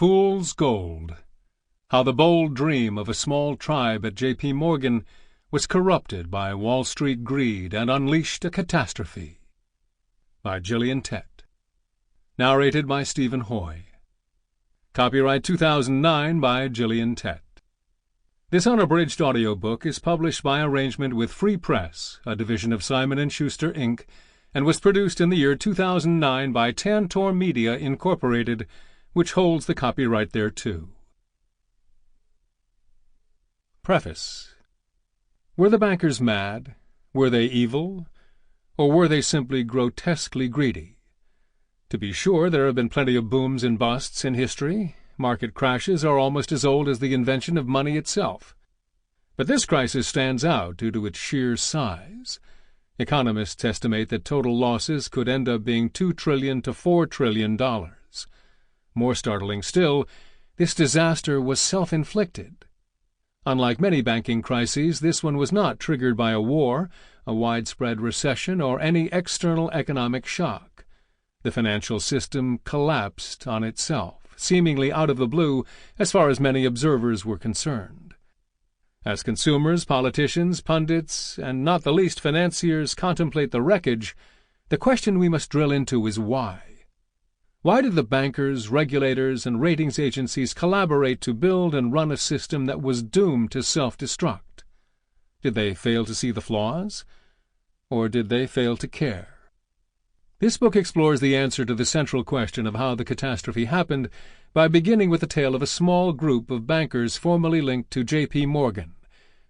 Fool's Gold. How the Bold Dream of a Small Tribe at J.P. Morgan was corrupted by Wall Street greed and unleashed a catastrophe. By Gillian Tett. Narrated by Stephen Hoye. Copyright 2009 by Gillian Tett. This unabridged audiobook is published by arrangement with Free Press, a division of Simon & Schuster, Inc., and was produced in the year 2009 by Tantor Media, Incorporated, which holds the copyright thereto. Preface. Were the bankers mad? Were they evil? Or were they simply grotesquely greedy? To be sure, there have been plenty of booms and busts in history. Market crashes are almost as old as the invention of money itself. But this crisis stands out due to its sheer size. Economists estimate that total losses could end up being $2 trillion to $4 trillion. More startling still, this disaster was self-inflicted. Unlike many banking crises, this one was not triggered by a war, a widespread recession, or any external economic shock. The financial system collapsed on itself, seemingly out of the blue as far as many observers were concerned. As consumers, politicians, pundits, and not the least financiers contemplate the wreckage, the question we must drill into is why. Why did the bankers, regulators, and ratings agencies collaborate to build and run a system that was doomed to self-destruct? Did they fail to see the flaws? Or did they fail to care? This book explores the answer to the central question of how the catastrophe happened by beginning with the tale of a small group of bankers formerly linked to J.P. Morgan,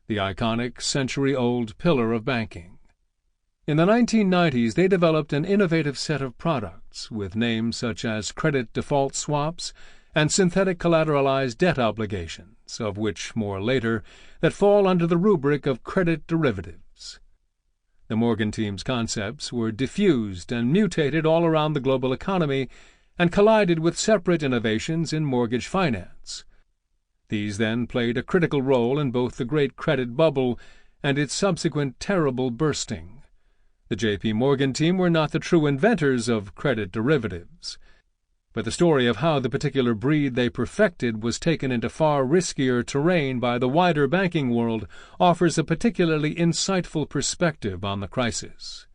the iconic, century-old pillar of banking. In the 1990s, they developed an innovative set of products with names such as credit default swaps and synthetic collateralized debt obligations, of which more later, that fall under the rubric of credit derivatives. The Morgan team's concepts were diffused and mutated all around the global economy and collided with separate innovations in mortgage finance. These then played a critical role in both the Great Credit Bubble and its subsequent terrible bursting. The J.P. Morgan team were not the true inventors of credit derivatives, but the story of how the particular breed they perfected was taken into far riskier terrain by the wider banking world offers a particularly insightful perspective on the crisis.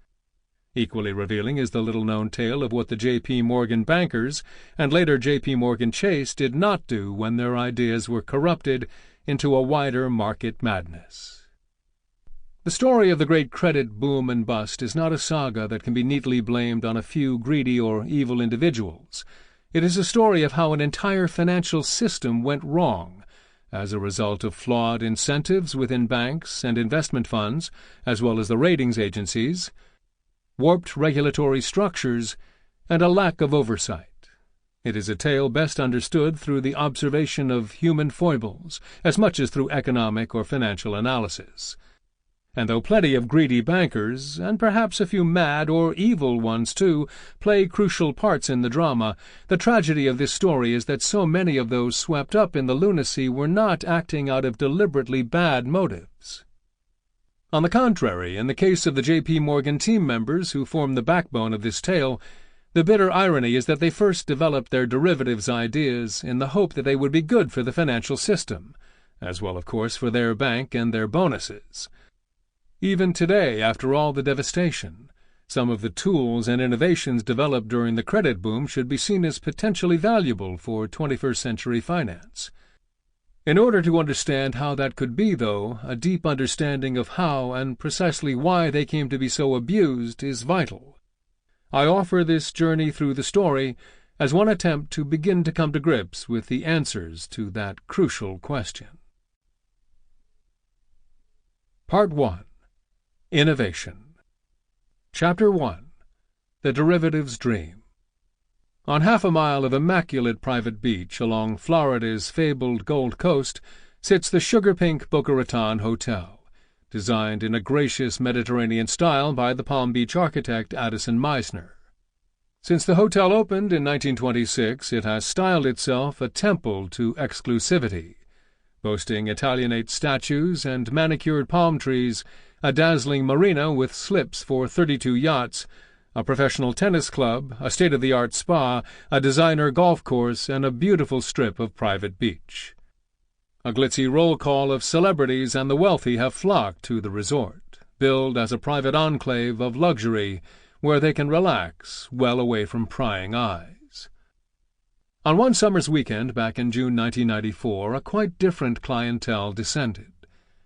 Equally revealing is the little-known tale of what the J.P. Morgan bankers and later J.P. Morgan Chase did not do when their ideas were corrupted into a wider market madness. The story of the great credit boom and bust is not a saga that can be neatly blamed on a few greedy or evil individuals. It is a story of how an entire financial system went wrong as a result of flawed incentives within banks and investment funds, as well as the ratings agencies, warped regulatory structures, and a lack of oversight. It is a tale best understood through the observation of human foibles, as much as through economic or financial analysis. And though plenty of greedy bankers, and perhaps a few mad or evil ones too, play crucial parts in the drama, the tragedy of this story is that so many of those swept up in the lunacy were not acting out of deliberately bad motives. On the contrary, in the case of the J.P. Morgan team members who form the backbone of this tale, the bitter irony is that they first developed their derivatives ideas in the hope that they would be good for the financial system, as well, of course, for their bank and their bonuses. Even today, after all the devastation, some of the tools and innovations developed during the credit boom should be seen as potentially valuable for 21st century finance. In order to understand how that could be, though, a deep understanding of how and precisely why they came to be so abused is vital. I offer this journey through the story as one attempt to begin to come to grips with the answers to that crucial question. Part 1. Innovation. Chapter 1. The Derivatives Dream. On half a mile of immaculate private beach along Florida's fabled Gold Coast sits the sugar-pink Boca Raton Hotel, designed in a gracious Mediterranean style by the Palm Beach architect Addison Meisner. Since the hotel opened in 1926, it has styled itself a temple to exclusivity, boasting Italianate statues and manicured palm trees, a dazzling marina with slips for 32 yachts, a professional tennis club, a state-of-the-art spa, a designer golf course, and a beautiful strip of private beach. A glitzy roll call of celebrities and the wealthy have flocked to the resort, billed as a private enclave of luxury where they can relax well away from prying eyes. On one summer's weekend back in June 1994, a quite different clientele descended.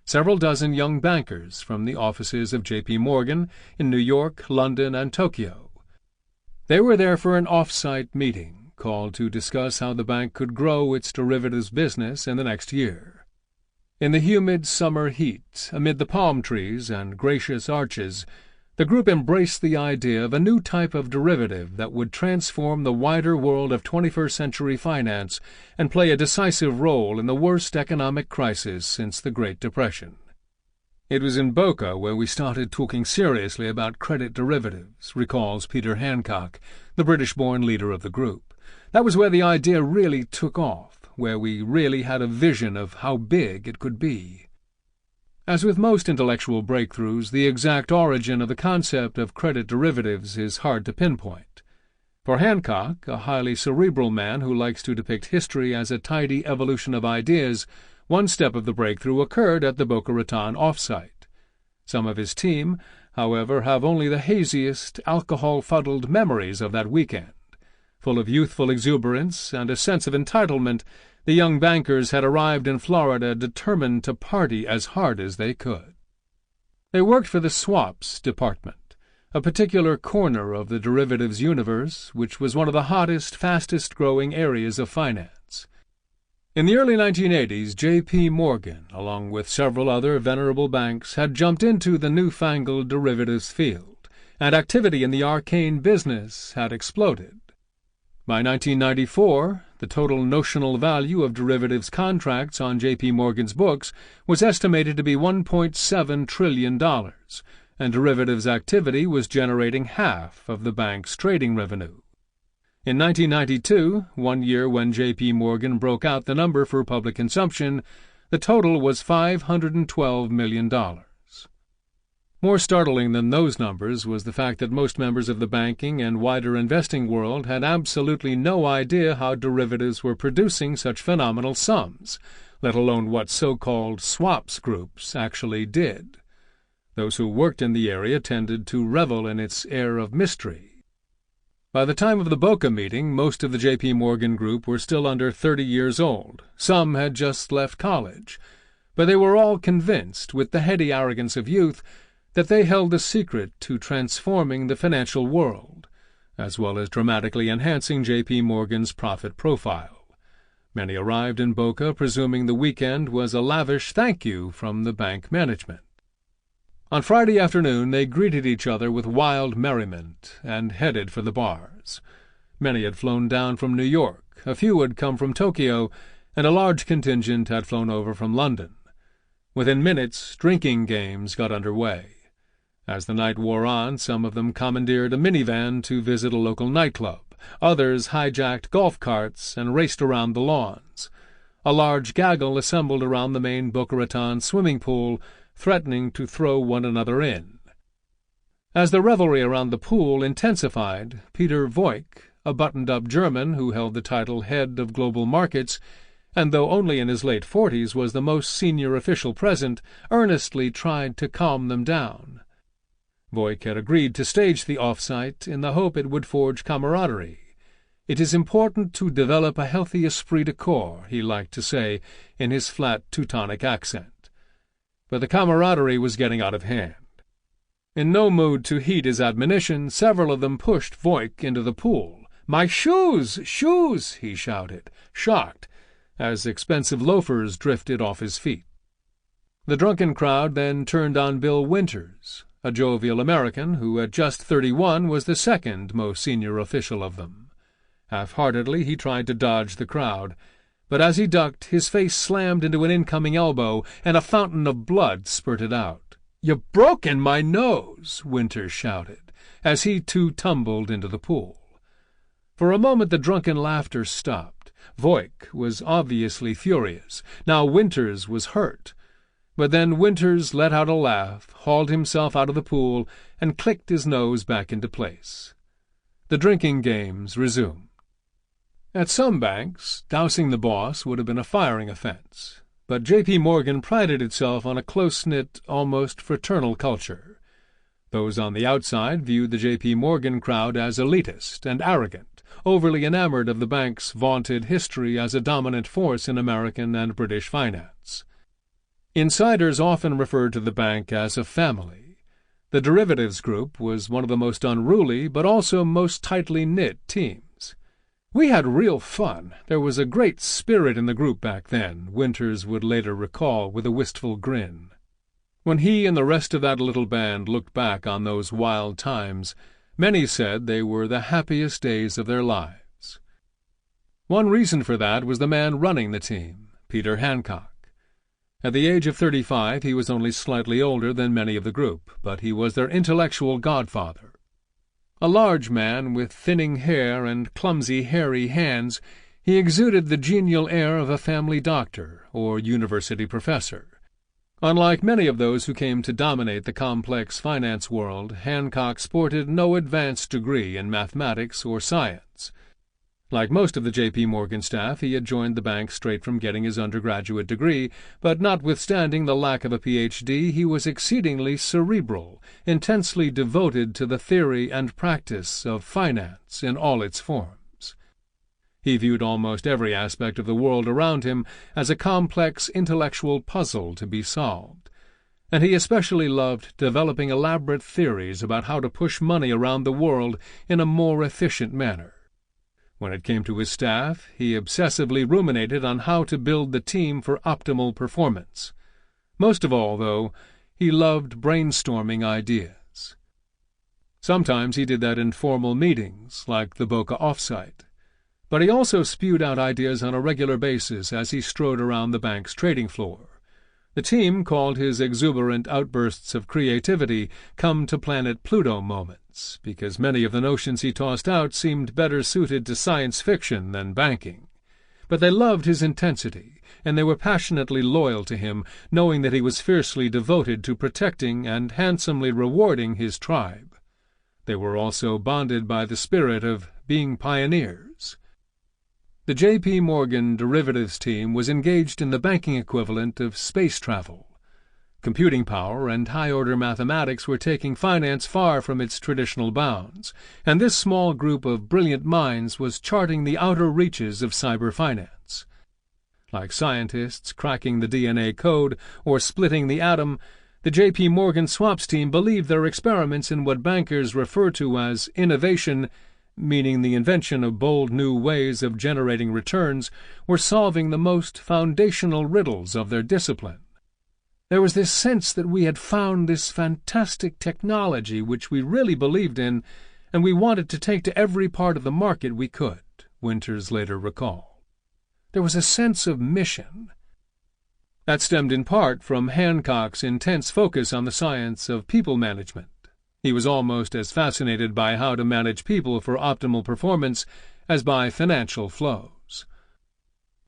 Several dozen young bankers from the offices of J.P. Morgan in New York, London, and Tokyo. They were there for an off-site meeting called to discuss how the bank could grow its derivatives business in the next year. In the humid summer heat, amid the palm trees and gracious arches, the group embraced the idea of a new type of derivative that would transform the wider world of 21st century finance and play a decisive role in the worst economic crisis since the Great Depression. It was in Boca where we started talking seriously about credit derivatives, recalls Peter Hancock, the British-born leader of the group. That was where the idea really took off, where we really had a vision of how big it could be. As with most intellectual breakthroughs, the exact origin of the concept of credit derivatives is hard to pinpoint. For Hancock, a highly cerebral man who likes to depict history as a tidy evolution of ideas, one step of the breakthrough occurred at the Boca Raton offsite. Some of his team, however, have only the haziest, alcohol-fuddled memories of that weekend. Full of youthful exuberance and a sense of entitlement, the young bankers had arrived in Florida determined to party as hard as they could. They worked for the swaps department, a particular corner of the derivatives universe, which was one of the hottest, fastest-growing areas of finance. In the early 1980s, J.P. Morgan, along with several other venerable banks, had jumped into the newfangled derivatives field, and activity in the arcane business had exploded. By 1994, the total notional value of derivatives contracts on J.P. Morgan's books was estimated to be $1.7 trillion, and derivatives activity was generating half of the bank's trading revenue. In 1992, 1 year when J.P. Morgan broke out the number for public consumption, the total was $512 million. More startling than those numbers was the fact that most members of the banking and wider investing world had absolutely no idea how derivatives were producing such phenomenal sums, let alone what so-called swaps groups actually did. Those who worked in the area tended to revel in its air of mystery. By the time of the Boca meeting, most of the J.P. Morgan group were still under 30 years old. Some had just left college. But they were all convinced, with the heady arrogance of youth, that they held the secret to transforming the financial world, as well as dramatically enhancing J.P. Morgan's profit profile. Many arrived in Boca presuming the weekend was a lavish thank you from the bank management. On Friday afternoon they greeted each other with wild merriment and headed for the bars. Many had flown down from New York, a few had come from Tokyo, and a large contingent had flown over from London. Within minutes, drinking games got under way. As the night wore on, some of them commandeered a minivan to visit a local nightclub. Others hijacked golf carts and raced around the lawns. A large gaggle assembled around the main Boca Raton swimming pool, threatening to throw one another in. As the revelry around the pool intensified, Peter Voigt, a buttoned-up German who held the title head of global markets, and though only in his late 40s was the most senior official present, earnestly tried to calm them down. Voigt had agreed to stage the off-site in the hope it would forge camaraderie. "It is important to develop a healthy esprit de corps," he liked to say in his flat Teutonic accent. But the camaraderie was getting out of hand. In no mood to heed his admonition, several of them pushed Voigt into the pool. "My shoes! Shoes!" he shouted, shocked, as expensive loafers drifted off his feet. The drunken crowd then turned on Bill Winters, a jovial American who at just 31 was the second most senior official of them. Half-heartedly he tried to dodge the crowd, but as he ducked his face slammed into an incoming elbow and a fountain of blood spurted out. "You've broken my nose!" Winters shouted, as he too tumbled into the pool. For a moment the drunken laughter stopped. Voigt was obviously furious. Now Winters was hurt. But then Winters let out a laugh, hauled himself out of the pool, and clicked his nose back into place. The drinking games resumed. At some banks, dousing the boss would have been a firing offense, but J.P. Morgan prided itself on a close-knit, almost fraternal culture. Those on the outside viewed the J.P. Morgan crowd as elitist and arrogant, overly enamored of the bank's vaunted history as a dominant force in American and British finance. Insiders often referred to the bank as a family. The derivatives group was one of the most unruly but also most tightly knit teams. "We had real fun. There was a great spirit in the group back then," Winters would later recall with a wistful grin. When he and the rest of that little band looked back on those wild times, many said they were the happiest days of their lives. One reason for that was the man running the team, Peter Hancock. At the age of 35, he was only slightly older than many of the group, but he was their intellectual godfather. A large man with thinning hair and clumsy, hairy hands, he exuded the genial air of a family doctor or university professor. Unlike many of those who came to dominate the complex finance world, Hancock sported no advanced degree in mathematics or science. Like most of the J.P. Morgan staff, he had joined the bank straight from getting his undergraduate degree, but notwithstanding the lack of a Ph.D., he was exceedingly cerebral, intensely devoted to the theory and practice of finance in all its forms. He viewed almost every aspect of the world around him as a complex intellectual puzzle to be solved, and he especially loved developing elaborate theories about how to push money around the world in a more efficient manner. When it came to his staff, he obsessively ruminated on how to build the team for optimal performance. Most of all, though, he loved brainstorming ideas. Sometimes he did that in formal meetings, like the Boca offsite. But he also spewed out ideas on a regular basis as he strode around the bank's trading floor. The team called his exuberant outbursts of creativity come-to-planet Pluto moments, because many of the notions he tossed out seemed better suited to science fiction than banking. But they loved his intensity, and they were passionately loyal to him, knowing that he was fiercely devoted to protecting and handsomely rewarding his tribe. They were also bonded by the spirit of being pioneers. The J.P. Morgan derivatives team was engaged in the banking equivalent of space travel. Computing power and high-order mathematics were taking finance far from its traditional bounds, and this small group of brilliant minds was charting the outer reaches of cyber finance. Like scientists cracking the DNA code or splitting the atom, the J.P. Morgan swaps team believed their experiments in what bankers refer to as innovation, meaning the invention of bold new ways of generating returns, were solving the most foundational riddles of their discipline. There was this sense that we had found this fantastic technology which we really believed in, and we wanted to take to every part of the market we could, Winters later recalled. There was a sense of mission. That stemmed in part from Hancock's intense focus on the science of people management. He was almost as fascinated by how to manage people for optimal performance as by financial flows.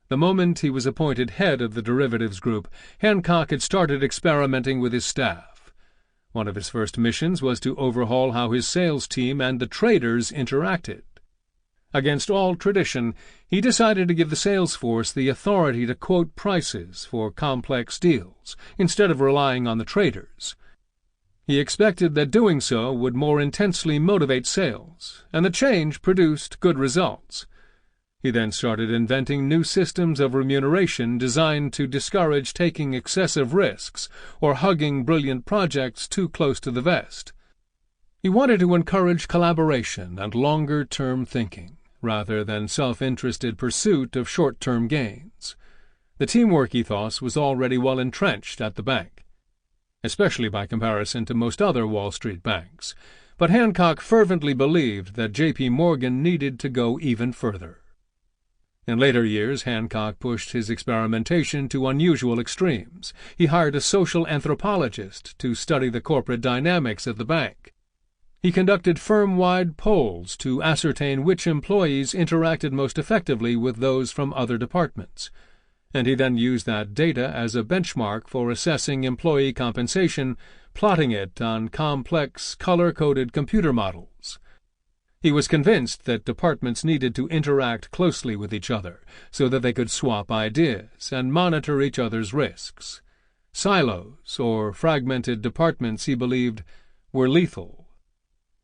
The moment he was appointed head of the derivatives group, Hancock had started experimenting with his staff. One of his first missions was to overhaul how his sales team and the traders interacted. Against all tradition, he decided to give the sales force the authority to quote prices for complex deals, instead of relying on the traders. He expected that doing so would more intensely motivate sales, and the change produced good results. He then started inventing new systems of remuneration designed to discourage taking excessive risks or hugging brilliant projects too close to the vest. He wanted to encourage collaboration and longer-term thinking, rather than self-interested pursuit of short-term gains. The teamwork ethos was already well entrenched at the bank, especially by comparison to most other Wall Street banks, but Hancock fervently believed that J.P. Morgan needed to go even further. In later years, Hancock pushed his experimentation to unusual extremes. He hired a social anthropologist to study the corporate dynamics of the bank. He conducted firm-wide polls to ascertain which employees interacted most effectively with those from other departments. and he then used that data as a benchmark for assessing employee compensation, plotting it on complex, color-coded computer models. He was convinced that departments needed to interact closely with each other so that they could swap ideas and monitor each other's risks. Silos, or fragmented departments, he believed, were lethal.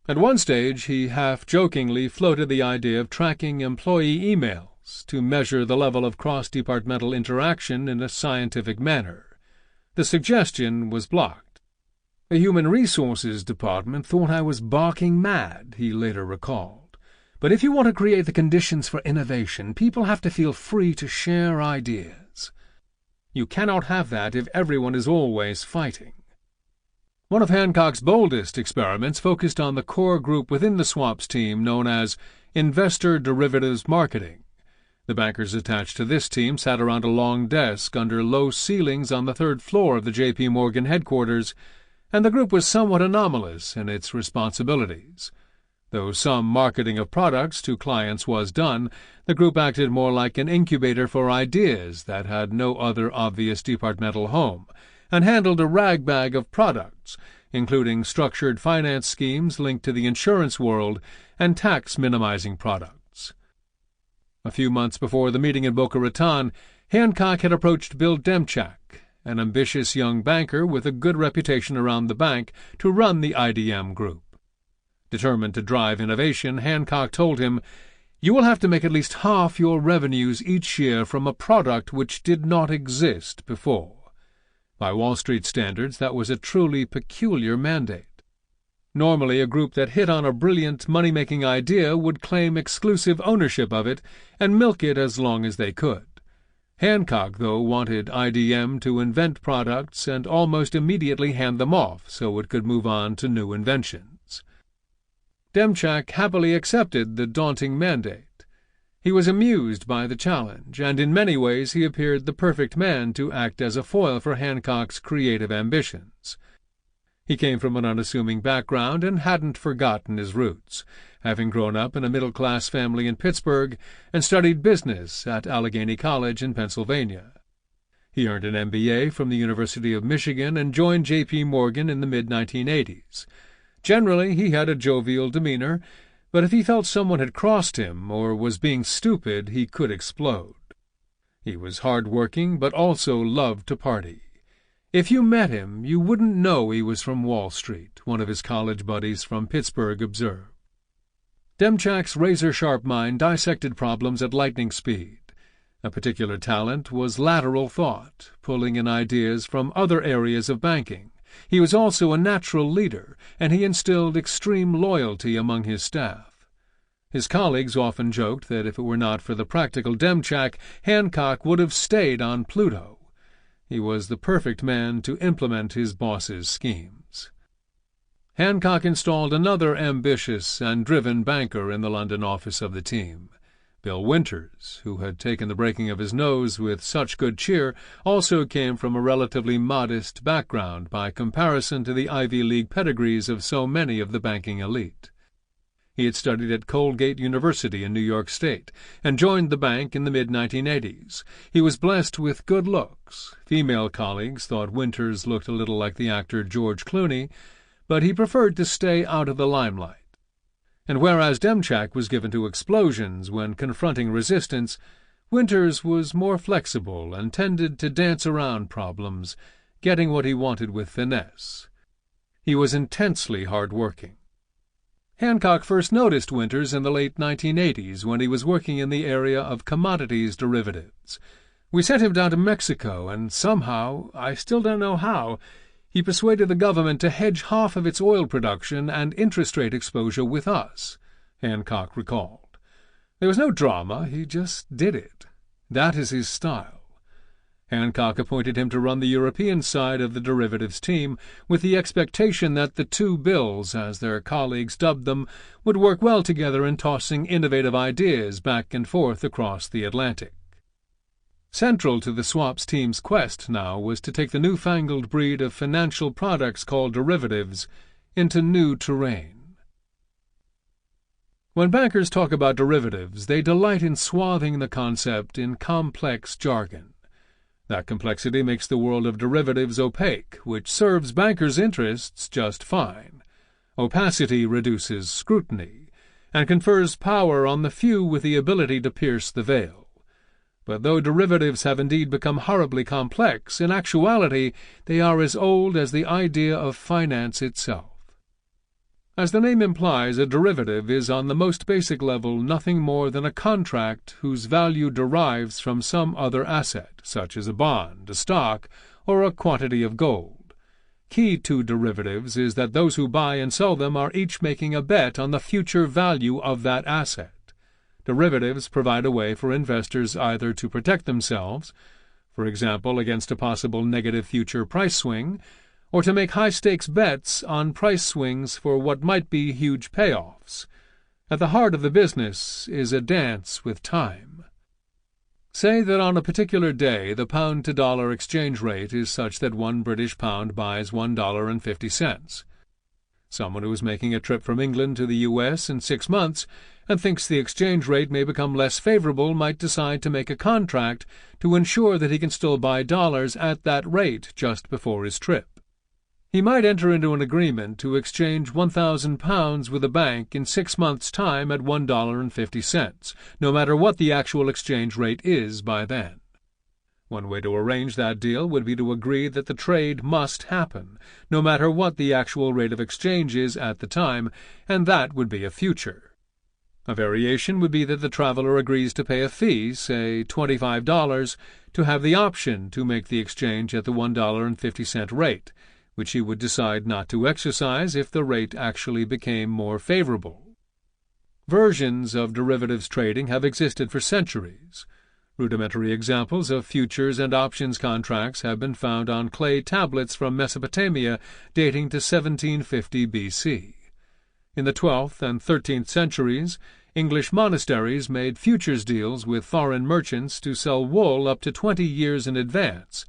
At one stage, he half-jokingly floated the idea of tracking employee emails to measure the level of cross-departmental interaction in a scientific manner. The suggestion was blocked. The Human Resources Department thought I was barking mad, he later recalled. But if you want to create the conditions for innovation, people have to feel free to share ideas. You cannot have that if everyone is always fighting. One of Hancock's boldest experiments focused on the core group within the swaps team known as Investor Derivatives Marketing. The bankers attached to this team sat around a long desk under low ceilings on the third floor of the J.P. Morgan headquarters, and the group was somewhat anomalous in its responsibilities. Though some marketing of products to clients was done, the group acted more like an incubator for ideas that had no other obvious departmental home, and handled a ragbag of products, including structured finance schemes linked to the insurance world and tax-minimizing products. A few months before the meeting in Boca Raton, Hancock had approached Bill Demchak, an ambitious young banker with a good reputation around the bank, to run the IDM group. Determined to drive innovation, Hancock told him, "You will have to make at least half your revenues each year from a product which did not exist before." By Wall Street standards, that was a truly peculiar mandate. Normally, a group that hit on a brilliant money-making idea would claim exclusive ownership of it and milk it as long as they could. Hancock, though, wanted IDM to invent products and almost immediately hand them off so it could move on to new inventions. Demchak happily accepted the daunting mandate. He was amused by the challenge, and in many ways he appeared the perfect man to act as a foil for Hancock's creative ambitions. He came from an unassuming background and hadn't forgotten his roots, having grown up in a middle-class family in Pittsburgh and studied business at Allegheny College in Pennsylvania. He earned an MBA from the University of Michigan and joined J.P. Morgan in the mid-1980s. Generally, he had a jovial demeanor, but if he felt someone had crossed him or was being stupid, he could explode. He was hard-working, but also loved to party. If you met him, you wouldn't know he was from Wall Street, one of his college buddies from Pittsburgh observed. Demchak's razor-sharp mind dissected problems at lightning speed. A particular talent was lateral thought, pulling in ideas from other areas of banking. He was also a natural leader, and he instilled extreme loyalty among his staff. His colleagues often joked that if it were not for the practical Demchak, Hancock would have stayed on Pluto. He was the perfect man to implement his boss's schemes. Hancock installed another ambitious and driven banker in the London office of the team. Bill Winters, who had taken the breaking of his nose with such good cheer, also came from a relatively modest background by comparison to the Ivy League pedigrees of so many of the banking elite. He had studied at Colgate University in New York State and joined the bank in the mid-1980s. He was blessed with good looks. Female colleagues thought Winters looked a little like the actor George Clooney, but he preferred to stay out of the limelight. And whereas Demchak was given to explosions when confronting resistance, Winters was more flexible and tended to dance around problems, getting what he wanted with finesse. He was intensely hard-working. Hancock first noticed Winters in the late 1980s when he was working in the area of commodities derivatives. We sent him down to Mexico, and somehow, I still don't know how, he persuaded the government to hedge half of its oil production and interest rate exposure with us, Hancock recalled. There was no drama, he just did it. That is his style. Hancock appointed him to run the European side of the derivatives team, with the expectation that the two Bills, as their colleagues dubbed them, would work well together in tossing innovative ideas back and forth across the Atlantic. Central to the swaps team's quest now was to take the newfangled breed of financial products called derivatives into new terrain. When bankers talk about derivatives, they delight in swathing the concept in complex jargon. That complexity makes the world of derivatives opaque, which serves bankers' interests just fine. Opacity reduces scrutiny, and confers power on the few with the ability to pierce the veil. But though derivatives have indeed become horribly complex, in actuality they are as old as the idea of finance itself. As the name implies, a derivative is on the most basic level nothing more than a contract whose value derives from some other asset, such as a bond, a stock, or a quantity of gold. Key to derivatives is that those who buy and sell them are each making a bet on the future value of that asset. Derivatives provide a way for investors either to protect themselves, for example against a possible negative future price swing, or to make high-stakes bets on price swings for what might be huge payoffs. At the heart of the business is a dance with time. Say that on a particular day the pound-to-dollar exchange rate is such that 1 British pound buys $1.50. Someone who is making a trip from England to the U.S. in 6 months and thinks the exchange rate may become less favorable might decide to make a contract to ensure that he can still buy dollars at that rate just before his trip. He might enter into an agreement to exchange £1,000 with a bank in 6 months' time at $1.50, no matter what the actual exchange rate is by then. One way to arrange that deal would be to agree that the trade must happen, no matter what the actual rate of exchange is at the time, and that would be a future. A variation would be that the traveler agrees to pay a fee, say $25, to have the option to make the exchange at the $1.50 rate, which he would decide not to exercise if the rate actually became more favorable. Versions of derivatives trading have existed for centuries. Rudimentary examples of futures and options contracts have been found on clay tablets from Mesopotamia dating to 1750 BC. In the 12th and 13th centuries, English monasteries made futures deals with foreign merchants to sell wool up to 20 years in advance,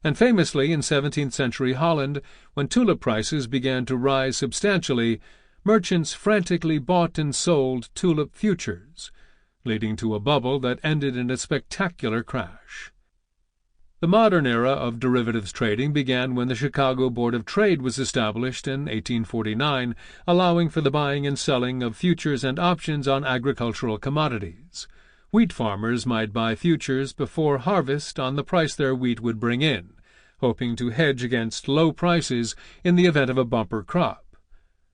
and famously in 17th-century Holland, when tulip prices began to rise substantially, merchants frantically bought and sold tulip futures, leading to a bubble that ended in a spectacular crash. The modern era of derivatives trading began when the Chicago Board of Trade was established in 1849, allowing for the buying and selling of futures and options on agricultural commodities. Wheat farmers might buy futures before harvest on the price their wheat would bring in, hoping to hedge against low prices in the event of a bumper crop.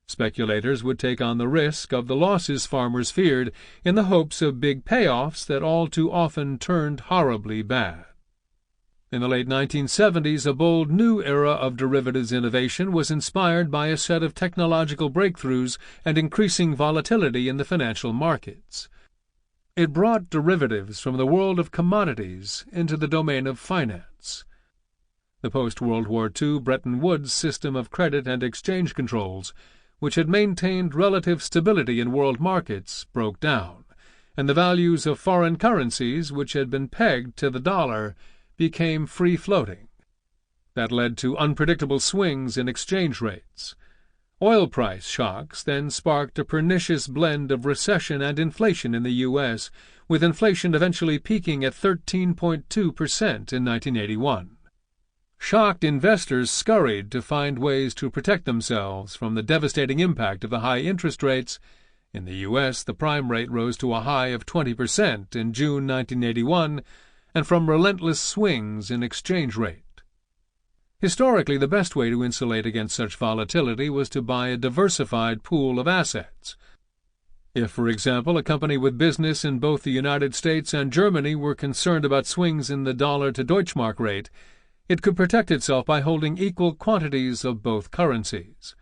Speculators would take on the risk of the losses farmers feared in the hopes of big payoffs that all too often turned horribly bad. In the late 1970s, a bold new era of derivatives innovation was inspired by a set of technological breakthroughs and increasing volatility in the financial markets. It brought derivatives from the world of commodities into the domain of finance. The post-World War II Bretton Woods system of credit and exchange controls, which had maintained relative stability in world markets, broke down, and the values of foreign currencies, which had been pegged to the dollar, became free-floating. That led to unpredictable swings in exchange rates. Oil price shocks then sparked a pernicious blend of recession and inflation in the U.S., with inflation eventually peaking at 13.2% in 1981. Shocked investors scurried to find ways to protect themselves from the devastating impact of the high interest rates. In the U.S., the prime rate rose to a high of 20% in June 1981, and from relentless swings in exchange rate. Historically, the best way to insulate against such volatility was to buy a diversified pool of assets. If, for example, a company with business in both the United States and Germany were concerned about swings in the dollar-to-Deutschmark rate, it could protect itself by holding equal quantities of both currencies.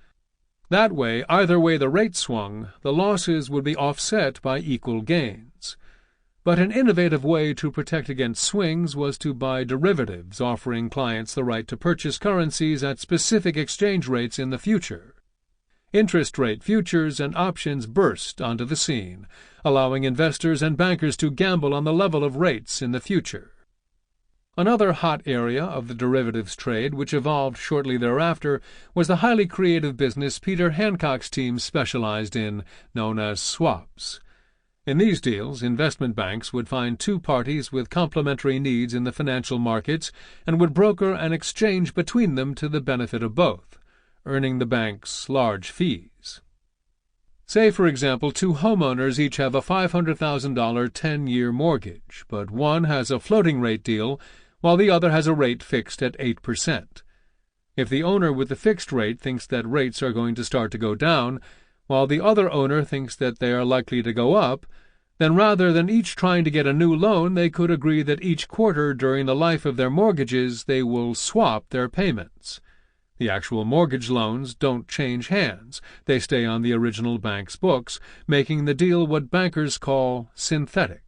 That way, either way the rate swung, the losses would be offset by equal gains. But an innovative way to protect against swings was to buy derivatives, offering clients the right to purchase currencies at specific exchange rates in the future. Interest rate futures and options burst onto the scene, allowing investors and bankers to gamble on the level of rates in the future. Another hot area of the derivatives trade, which evolved shortly thereafter, was the highly creative business Peter Hancock's team specialized in, known as swaps. In these deals, investment banks would find two parties with complementary needs in the financial markets and would broker an exchange between them to the benefit of both, earning the banks large fees. Say, for example, two homeowners each have a $500,000 10-year mortgage, but one has a floating rate deal while the other has a rate fixed at 8%. If the owner with the fixed rate thinks that rates are going to start to go down, while the other owner thinks that they are likely to go up, then rather than each trying to get a new loan, they could agree that each quarter during the life of their mortgages they will swap their payments. The actual mortgage loans don't change hands. They stay on the original bank's books, making the deal what bankers call synthetic.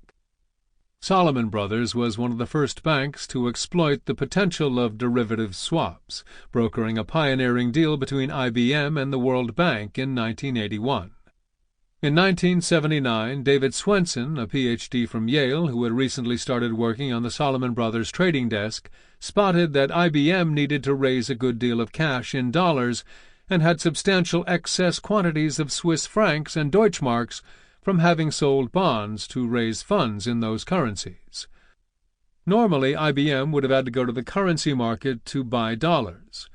Salomon Brothers was one of the first banks to exploit the potential of derivative swaps, brokering a pioneering deal between IBM and the World Bank in 1981. In 1979, David Swenson, a Ph.D. from Yale who had recently started working on the Salomon Brothers trading desk, spotted that IBM needed to raise a good deal of cash in dollars and had substantial excess quantities of Swiss francs and Deutschmarks from having sold bonds to raise funds in those currencies. Normally, IBM would have had to go to the currency market to buy dollars.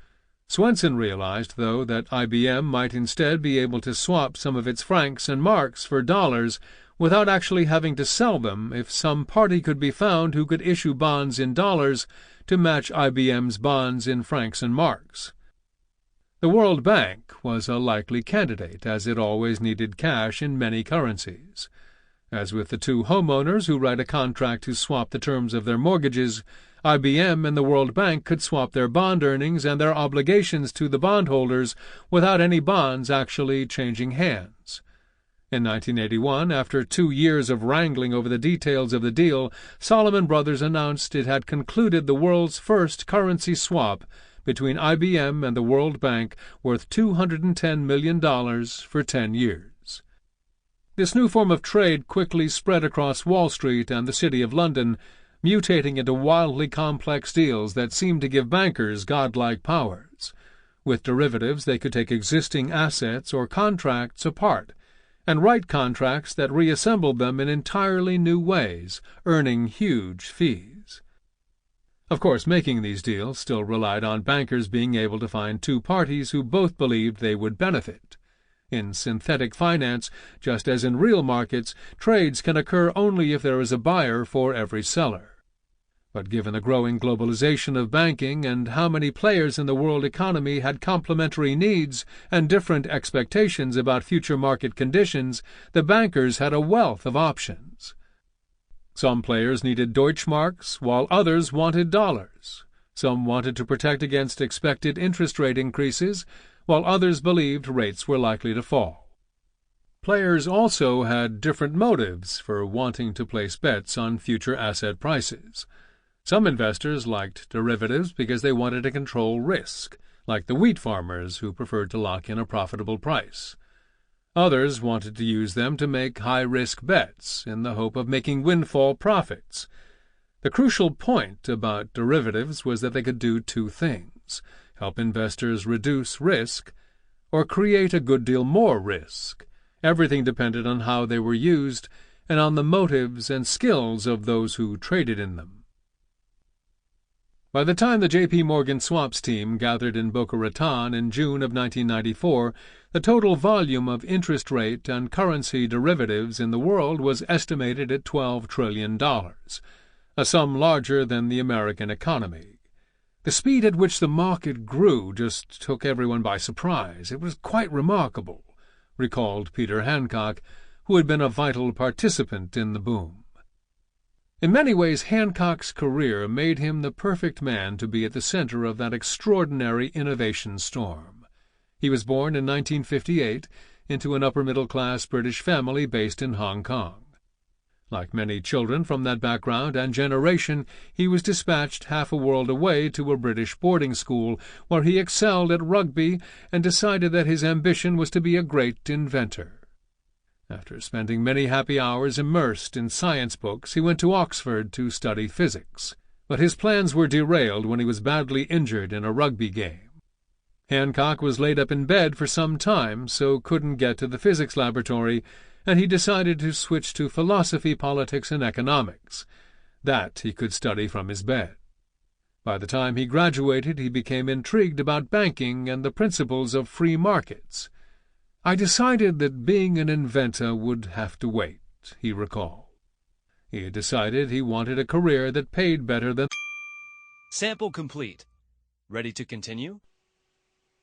Swenson realized, though, that IBM might instead be able to swap some of its francs and marks for dollars without actually having to sell them if some party could be found who could issue bonds in dollars to match IBM's bonds in francs and marks. The World Bank was a likely candidate, as it always needed cash in many currencies. As with the two homeowners who write a contract to swap the terms of their mortgages, IBM and the World Bank could swap their bond earnings and their obligations to the bondholders without any bonds actually changing hands. In 1981, after 2 years of wrangling over the details of the deal, Salomon Brothers announced it had concluded the world's first currency swap between IBM and the World Bank worth $210 million for 10 years. This new form of trade quickly spread across Wall Street and the City of London, mutating into wildly complex deals that seemed to give bankers godlike powers. With derivatives, they could take existing assets or contracts apart and write contracts that reassembled them in entirely new ways, earning huge fees. Of course, making these deals still relied on bankers being able to find two parties who both believed they would benefit. In synthetic finance, just as in real markets, trades can occur only if there is a buyer for every seller. But given the growing globalization of banking and how many players in the world economy had complementary needs and different expectations about future market conditions, the bankers had a wealth of options. Some players needed Deutschmarks, while others wanted dollars. Some wanted to protect against expected interest rate increases, while others believed rates were likely to fall. Players also had different motives for wanting to place bets on future asset prices. Some investors liked derivatives because they wanted to control risk, like the wheat farmers who preferred to lock in a profitable price. Others wanted to use them to make high-risk bets in the hope of making windfall profits. The crucial point about derivatives was that they could do two things: help investors reduce risk, or create a good deal more risk. Everything depended on how they were used and on the motives and skills of those who traded in them. By the time the J.P. Morgan swaps team gathered in Boca Raton in June of 1994, the total volume of interest rate and currency derivatives in the world was estimated at $12 trillion, a sum larger than the American economy. The speed at which the market grew just took everyone by surprise. It was quite remarkable, recalled Peter Hancock, who had been a vital participant in the boom. In many ways, Hancock's career made him the perfect man to be at the center of that extraordinary innovation storm. He was born in 1958 into an upper-middle-class British family based in Hong Kong. Like many children from that background and generation, he was dispatched half a world away to a British boarding school, where he excelled at rugby and decided that his ambition was to be a great inventor. After spending many happy hours immersed in science books, he went to Oxford to study physics. But his plans were derailed when he was badly injured in a rugby game. Hancock was laid up in bed for some time, so couldn't get to the physics laboratory, and he decided to switch to philosophy, politics, and economics. That he could study from his bed. By the time he graduated, he became intrigued about banking and the principles of free markets. "I decided that being an inventor would have to wait," he recalled. He had decided he wanted a career that paid better than... Sample complete. Ready to continue?